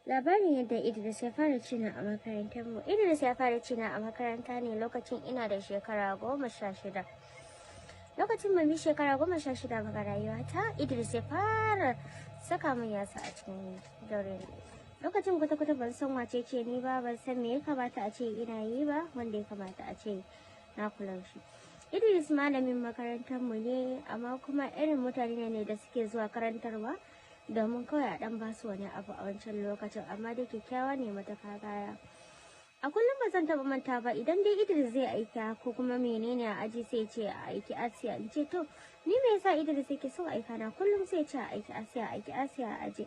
Labarin yadda Idris ya fara cina a makarantar mu. Idris ya fara cina a makaranta ne lokacin ina da shekara 16. Lokacin ban bi shekara 16 ba ga rayuwata, Idris ya fara saka min yasa a cikin daure. Lokacin kwata-kwata ban san wace ce ni ba, ban san me ya kamata a ce ina yi ba, wanda ya kamata a ce na kula shi. Idris malamin makarantar mu ne, amma kuma irin mutane ne da suke zuwa karantarwa domin kawai a dan basu wani abu a wancan lokacin, amma dai kyakkyawa ne mataka kaya. A kullum ba zan taɓa manta ba, idan dai Idris zai aika ko kuma menene a aji sai ce a aiki Asiya, in ce to ni me yasa Idris yake so aika na kullum sai ce a aiki Asiya a aji.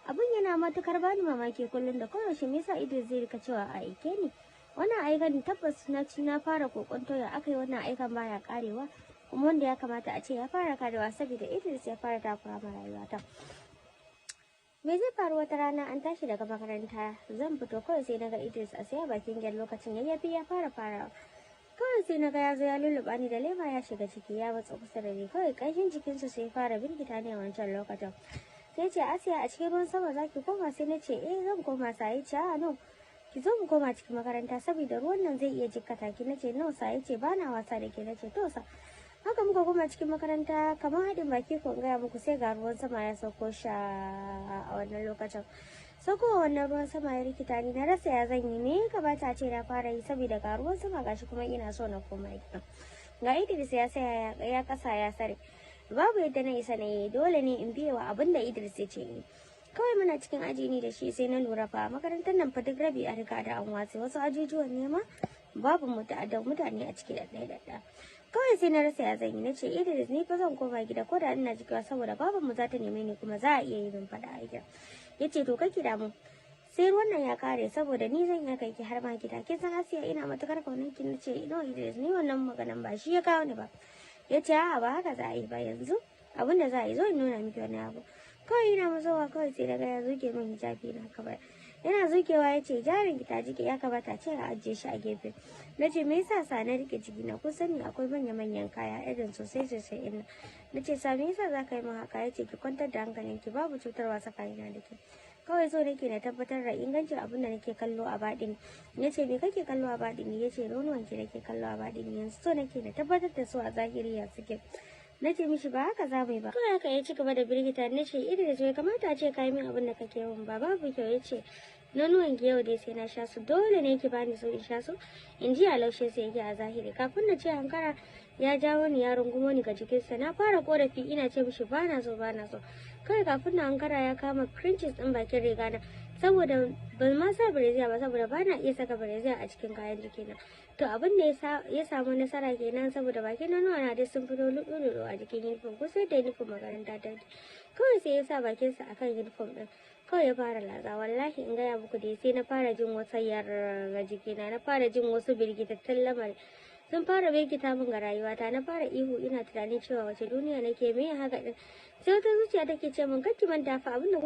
Abun yana matukar bani mamaki kullum da koyaushe, me yasa Idris zai rika cewa a aike ni. Wannan aikan tabbas na fara kokonto ya akai wannan aikan baya karewa, kuma wanda ya kamata a ce ya fara karewa saboda Idris ya fara takura ma rayuwata. Me zai faru wata rana an tashi daga makaranta, zan fito kawai sai naga Idris a saya bakin gyar, lokacin yayyafi ya fara kawai sai naga ya zo ya lulluɓa ni da lema ya shiga ciki ya matsa kusa da ni, kawai ƙanshin jikinsa sai fara birgita ni a wancan lokacin. Sai ce Asiya a cikin ruwan sama zaki koma? Sai na ce zan koma. Sai ce no, ki zo mu koma cikin makaranta saboda ruwan nan zai iya jikkata ki. Nace no. Sai ce bana wasa da ke. Nace to sa. Haka muka koma cikin makaranta kamar haɗin baki ko gaya muku, sai ga ruwan sama ya sauko sha a wannan lokacin. Saukowa wannan ruwan sama ya rikita ni, na rasa ya zan yi, me ya kamata a ce na fara yi saboda ga ruwan sama gashi kuma ina so na koma gida. Ga Idris ya saya ya kasa ya sare, babu yadda na isa na yi, dole ne in biye wa abin da Idris ya ce ni. Kawai muna cikin aji ni da shi sai na lura fa makarantar nan fa duk rabi a riga da an watse, wasu ajujuwan ne ma babu mutane a ciki da ɗaya. Kawai sai na rasa ya zan yi, na ce Idris ni fa zan koma gida ko da ina jikiwa saboda baban mu za ta neme ni kuma za a iya yi min faɗa a gida. Ya ce to kake damu, sai ruwan nan ya kare saboda ni zan iya kai ki har ma gida. Kin san Asiya ina matukar kaunar ki. Na ce no Idris, ni wannan maganan ba shi ya kawo ni ba. Ya ce a'a ba haka za a yi ba, yanzu abin da za a yi zo in nuna miki wani abu. Kawai ina mazowa kawai sai daga ya zuke min hijabi na kawai. Yana zukewa ya ce jarin ki ta jike, ya kamata ce a ajiye shi a gefe. Na ce me yasa sa na rike jiki na, kun sani akwai manya-manyan kaya irin sosai ina. Na ce sa me yasa za ka yi min haka? Ya ce ki kwantar da hankalinki, babu cutarwa tsakanina da ke. Kawai so nake na tabbatar da ingancin abin da nake kallo a baɗini. Ya ce me kake kallo a baɗini? Ya ce nonuwanki nake kallo a baɗini, yanzu so nake na tabbatar da su a zahiri ya suke. Na ce mishi ba haka za mu yi ba. Kawai haka ya ci gaba da birgita. Na ce Idris bai kamata a ce ka yi min abin da kake yin ba, babu kyau. Ya ce nonuwanki yau dai sai na sha su, dole ne ki bani so in sha su, in ji a laushe sai yake a zahiri. Kafin na ce hankara ya jawo ni ya rungumo ni ga jikinsa, na fara korafi ina ce mishi bana so. Kawai kafin na hankara ya kama cringes din bakin riga na, saboda ban ma sa breziya ba saboda bana iya saka breziya a cikin kayan jikina. To abin da ya samu nasara kenan saboda bakin nanuwa na dai sun fito luɗu a jikin uniform, ko sai da uniform makaranta ta. Kawai sai ya sa bakinsa akan uniform din, kawai ya fara latsa. Wallahi in gaya muku dai sai na fara jin wata yarga jikina, na fara jin wasu birgitattun lamari sun fara birgita min ga rayuwata. Na fara ihu ina tunanin cewa wace duniya nake, me haka din. Sai wata zuciya take ce min kar ki manta fa abin da